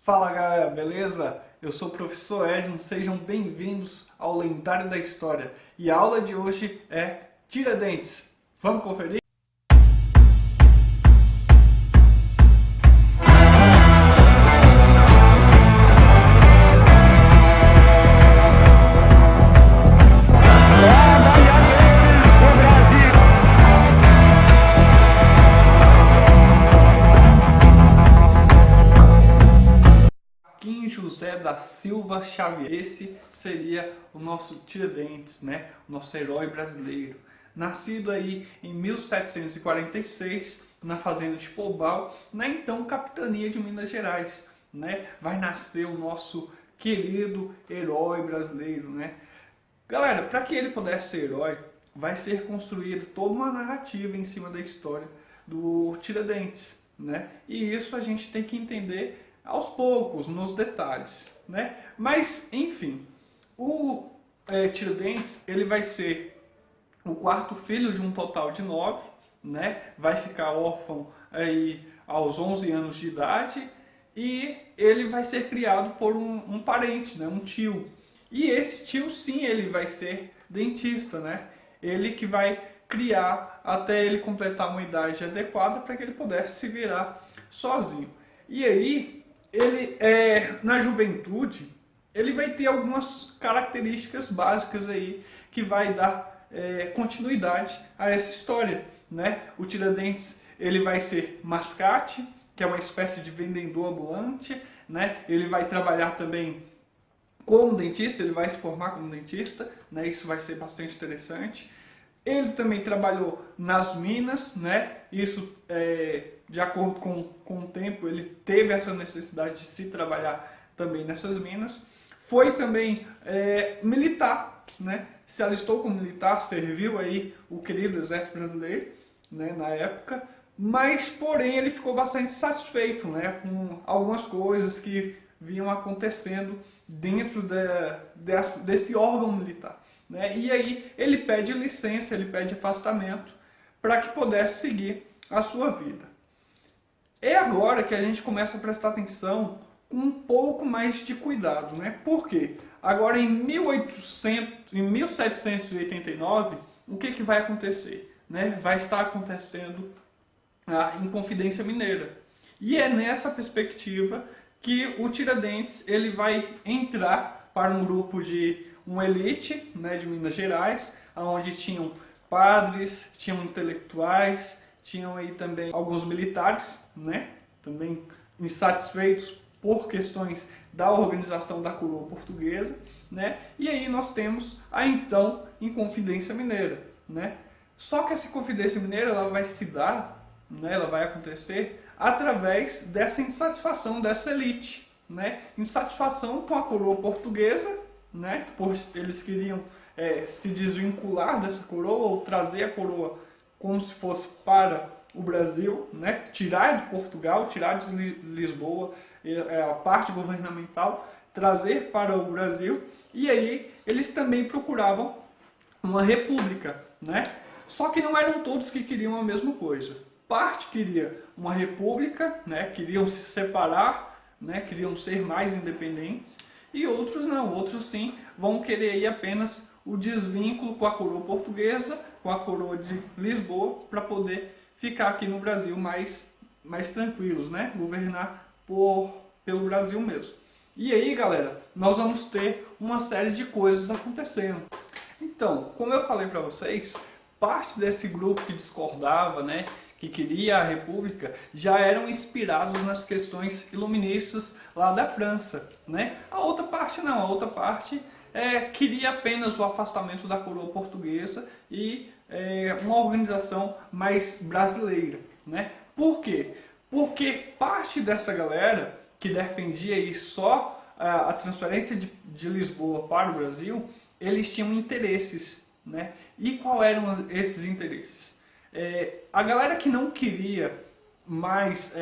Fala galera, beleza? Eu sou o professor Edson, sejam bem-vindos ao Lendário da História. E a aula de hoje é Tiradentes. Vamos conferir? José da Silva Xavier. Esse seria o nosso Tiradentes, né? O nosso herói brasileiro. Nascido aí em 1746 na fazenda de Pombal, na então capitania de Minas Gerais, né? Vai nascer o nosso querido herói brasileiro, né? Galera, para que ele pudesse ser herói, vai ser construída toda uma narrativa em cima da história do Tiradentes, né? E isso a gente tem que entender aos poucos, nos detalhes, né? Mas, enfim, o Tiradentes, ele vai ser o quarto filho de um total de 9, né? Vai ficar órfão aí aos 11 anos de idade e ele vai ser criado por um parente, né? Um tio. E esse tio, sim, ele vai ser dentista, né? Ele que vai criar até ele completar uma idade adequada para que ele pudesse se virar sozinho. E aí, ele na juventude, ele vai ter algumas características básicas aí que vai dar continuidade a essa história, né? O Tiradentes, ele vai ser mascate, que é uma espécie de vendedor ambulante, né? Ele vai trabalhar também como dentista, ele vai se formar como dentista, né? Isso vai ser bastante interessante. Ele também trabalhou nas minas, né? Isso, de acordo com o tempo, ele teve essa necessidade de se trabalhar também nessas minas. Foi também militar, né? Se alistou como militar, serviu aí o querido exército brasileiro, né? Na época. Mas, porém, ele ficou bastante satisfeito, né? Com algumas coisas que vinham acontecendo dentro desse órgão militar, né? E aí ele pede licença, ele pede afastamento para que pudesse seguir a sua vida. É agora que a gente começa a prestar atenção com um pouco mais de cuidado, né? Por quê? Agora em 1789, o que vai acontecer? Né? Vai estar acontecendo a Inconfidência Mineira. E é nessa perspectiva que o Tiradentes ele vai entrar para um grupo de uma elite, né, de Minas Gerais, onde tinham padres, tinham intelectuais, tinham aí também alguns militares, né, também insatisfeitos por questões da organização da coroa portuguesa, né, e aí nós temos a então Inconfidência Mineira, né. Só que essa Inconfidência Mineira ela vai se dar, né, ela vai acontecer através dessa insatisfação dessa elite, né, insatisfação com a coroa portuguesa, né, pois eles queriam se desvincular dessa coroa ou trazer a coroa como se fosse para o Brasil, né, tirar de Portugal, tirar de Lisboa a parte governamental, trazer para o Brasil, e aí eles também procuravam uma república, né? Só que não eram todos que queriam a mesma coisa. Parte queria uma república, né, queriam se separar, né, queriam ser mais independentes, e outros não, outros sim vão querer aí apenas o desvínculo com a coroa portuguesa, com a coroa de Lisboa, para poder ficar aqui no Brasil mais tranquilos, né, governar pelo Brasil mesmo. E aí, galera, nós vamos ter uma série de coisas acontecendo. Então, como eu falei para vocês, parte desse grupo que discordava, né, que queria a república, já eram inspirados nas questões iluministas lá da França, né? A outra parte não, a outra parte queria apenas o afastamento da coroa portuguesa e uma organização mais brasileira, né? Por quê? Porque parte dessa galera que defendia aí só a transferência de Lisboa para o Brasil, eles tinham interesses, né? E quais eram esses interesses? A galera que não queria mais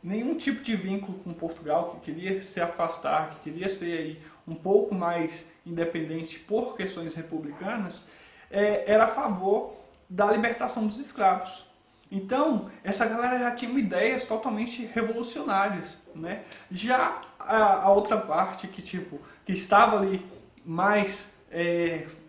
nenhum tipo de vínculo com Portugal, que queria se afastar, que queria ser aí um pouco mais independente por questões republicanas, era a favor da libertação dos escravos. Então, essa galera já tinha ideias totalmente revolucionárias, né? Já a outra parte que estava ali mais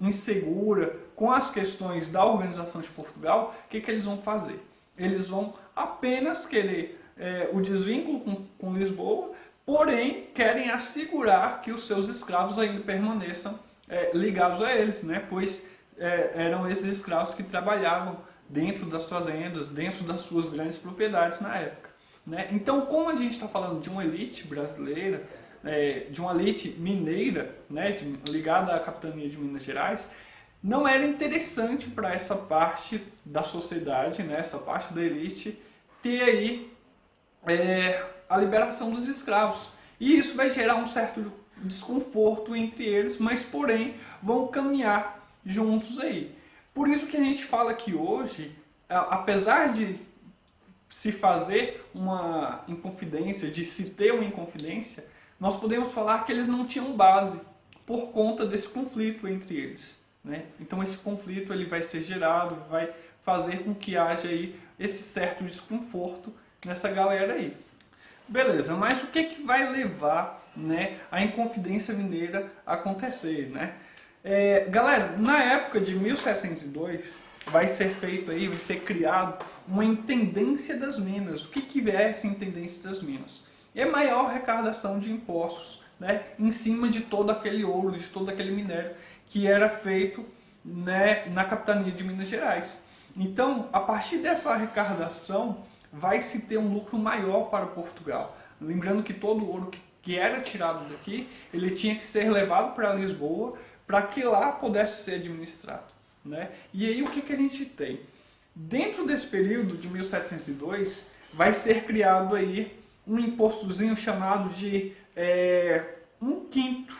insegura com as questões da organização de Portugal, o que eles vão fazer? Eles vão apenas querer o desvínculo com Lisboa, porém querem assegurar que os seus escravos ainda permaneçam ligados a eles, né? Pois eram esses escravos que trabalhavam dentro das fazendas, dentro das suas grandes propriedades na época, né? Então, como a gente está falando de uma elite brasileira, de uma elite mineira, né, ligada à capitania de Minas Gerais, não era interessante para essa parte da sociedade, né, essa parte da elite, ter aí a liberação dos escravos. E isso vai gerar um certo desconforto entre eles, mas porém vão caminhar juntos aí. Por isso que a gente fala que hoje, apesar de se fazer uma inconfidência, de se ter uma inconfidência, nós podemos falar que eles não tinham base por conta desse conflito entre eles, né? Então esse conflito ele vai ser gerado, vai fazer com que haja aí esse certo desconforto nessa galera aí. Beleza, mas o que vai levar, né, a Inconfidência Mineira a acontecer, né? Galera, na época de 1702 vai ser feito aí, vai ser criado uma Intendência das Minas. O que é essa Intendência das Minas? É maior arrecadação de impostos, né, em cima de todo aquele ouro, de todo aquele minério que era feito, né, na capitania de Minas Gerais. Então, a partir dessa arrecadação, vai se ter um lucro maior para Portugal. Lembrando que todo o ouro que era tirado daqui, ele tinha que ser levado para Lisboa, para que lá pudesse ser administrado, né? E aí o que a gente tem? Dentro desse período de 1702, vai ser criado aí um impostozinho chamado de 1/5,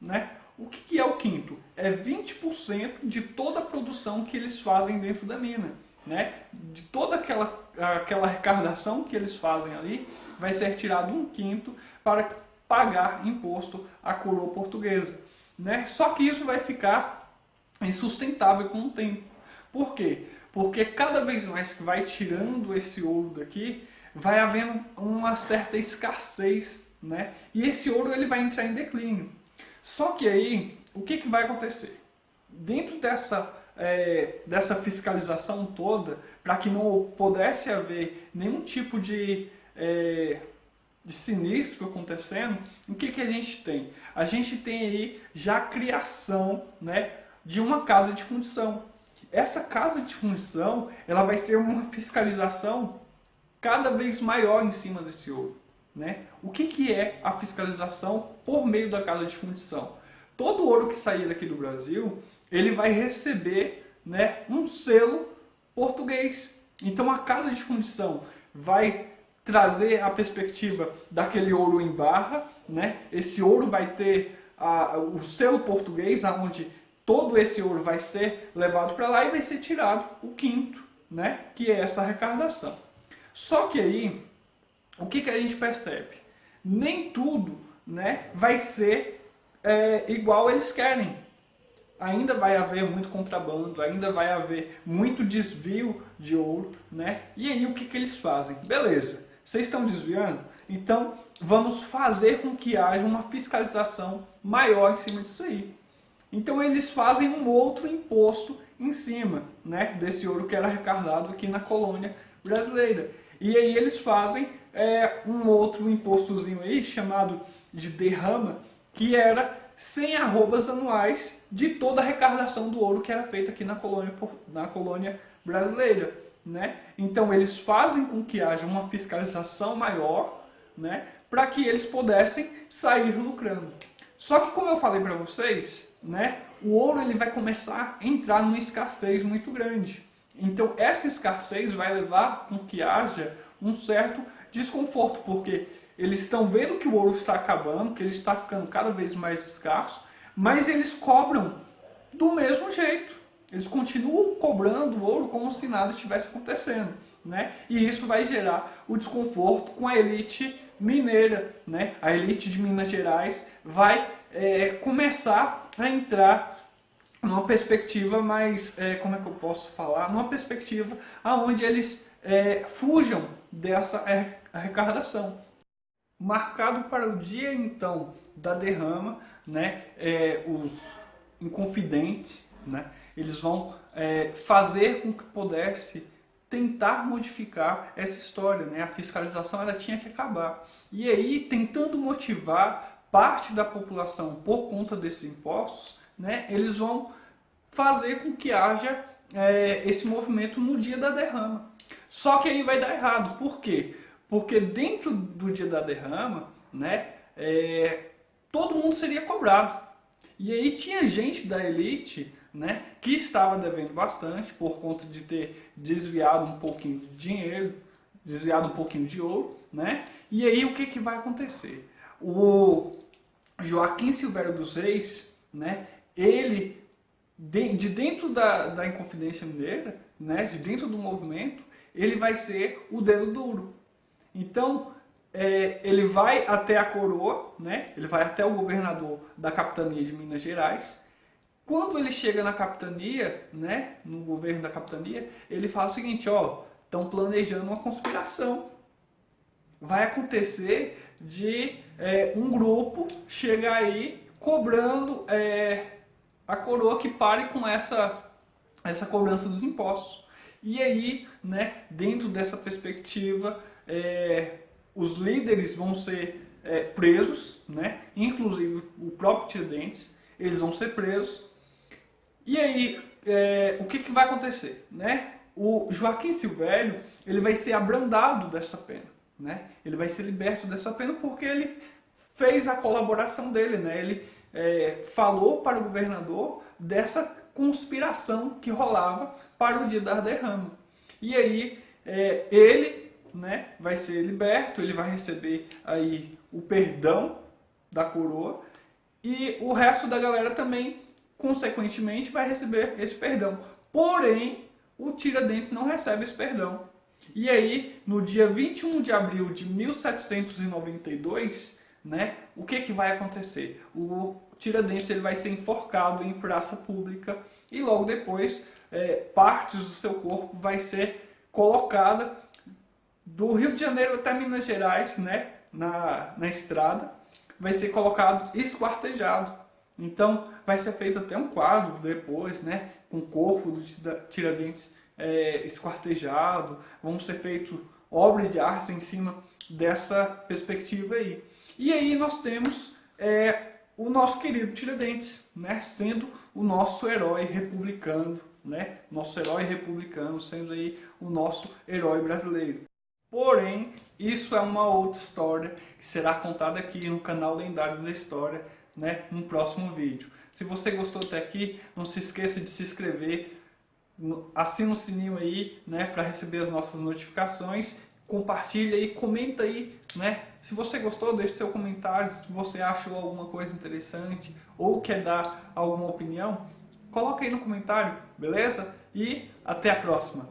né? O que é o quinto? É 20% de toda a produção que eles fazem dentro da mina, né? De toda aquela arrecadação que eles fazem ali, vai ser tirado 1/5 para pagar imposto à coroa portuguesa, né? Só que isso vai ficar insustentável com o tempo. Por quê? Porque cada vez mais que vai tirando esse ouro daqui, vai havendo uma certa escassez, né? E esse ouro ele vai entrar em declínio. Só que aí, o que vai acontecer? Dentro dessa fiscalização toda, para que não pudesse haver nenhum tipo de sinistro acontecendo, o que a gente tem? A gente tem aí já a criação, né, de uma casa de fundição. Essa casa de fundição, ela vai ser uma fiscalização cada vez maior em cima desse ouro, né? O que é a fiscalização por meio da casa de fundição? Todo ouro que sair daqui do Brasil, ele vai receber, né, um selo português. Então a casa de fundição vai trazer a perspectiva daquele ouro em barra, né? Esse ouro vai ter o selo português, onde todo esse ouro vai ser levado para lá e vai ser tirado o quinto, né? Que é essa arrecadação. Só que aí, o que a gente percebe? Nem tudo, né, vai ser igual eles querem. Ainda vai haver muito contrabando, ainda vai haver muito desvio de ouro, né? E aí o que eles fazem? Beleza, vocês estão desviando? Então vamos fazer com que haja uma fiscalização maior em cima disso aí. Então eles fazem um outro imposto em cima, né, desse ouro que era arrecadado aqui na colônia brasileira. E aí eles fazem um outro impostozinho aí chamado de derrama, que era 100 arrobas anuais de toda a arrecadação do ouro que era feita aqui na colônia brasileira, né? Então eles fazem com que haja uma fiscalização maior, né, para que eles pudessem sair lucrando. Só que, como eu falei para vocês, né, o ouro ele vai começar a entrar numa escassez muito grande. Então essa escassez vai levar com que haja um certo desconforto, porque eles estão vendo que o ouro está acabando, que ele está ficando cada vez mais escasso, mas eles cobram do mesmo jeito. Eles continuam cobrando o ouro como se nada estivesse acontecendo, né? E isso vai gerar o desconforto com a elite mineira, né? A elite de Minas Gerais vai começar a entrar numa perspectiva mais, como é que eu posso falar? Numa perspectiva onde eles fujam dessa arrecadação. marcado para o dia então da derrama, né? Os inconfidentes, né? Eles vão fazer com que pudesse tentar modificar essa história, né? A fiscalização ela tinha que acabar. E aí, tentando motivar parte da população por conta desses impostos, né? Eles vão fazer com que haja esse movimento no dia da derrama. Só que aí vai dar errado. Por quê? Porque dentro do dia da derrama, né, todo mundo seria cobrado. E aí tinha gente da elite, né, que estava devendo bastante por conta de ter desviado um pouquinho de dinheiro, desviado um pouquinho de ouro, né? E aí o que, que vai acontecer? O Joaquim Silvério dos Reis, né, ele de dentro da Inconfidência Mineira, né, de dentro do movimento, ele vai ser o dedo duro. Então, ele vai até a coroa, né, ele vai até o governador da capitania de Minas Gerais. Quando ele chega na capitania, né, no governo da capitania, ele fala o seguinte, ó, estão planejando uma conspiração. Vai acontecer de um grupo chegar aí cobrando a coroa que pare com essa cobrança dos impostos. E aí, né, dentro dessa perspectiva, os líderes vão ser presos, né, inclusive o próprio Tiradentes, eles vão ser presos. E aí, o que, que vai acontecer? Né? O Joaquim Silvério ele vai ser abrandado dessa pena. Né? Ele vai ser liberto dessa pena porque ele fez a colaboração dele. Né? Ele falou para o governador dessa conspiração que rolava para o dia da derrama. E aí ele, né, vai ser liberto, ele vai receber aí o perdão da coroa e o resto da galera também, consequentemente, vai receber esse perdão. Porém, o Tiradentes não recebe esse perdão. E aí, no dia 21 de abril de 1792, né, o que, que vai acontecer? O Tiradentes ele vai ser enforcado em praça pública e logo depois partes do seu corpo vai ser colocada do Rio de Janeiro até Minas Gerais, né, na estrada, vai ser colocado esquartejado. Então vai ser feito até um quadro depois, né, com o corpo do Tiradentes esquartejado, vão ser feitas obras de arte em cima dessa perspectiva aí. E aí nós temos o nosso querido Tiradentes, né, sendo o nosso herói republicano, né, nosso herói republicano sendo aí o nosso herói brasileiro. Porém, isso é uma outra história que será contada aqui no canal Lendários da História, né, no próximo vídeo. Se você gostou até aqui, não se esqueça de se inscrever, assina o sininho aí, né, para receber as nossas notificações, compartilha aí, comenta aí, né, se você gostou, deixe seu comentário, se você achou alguma coisa interessante ou quer dar alguma opinião, coloca aí no comentário, beleza? E até a próxima!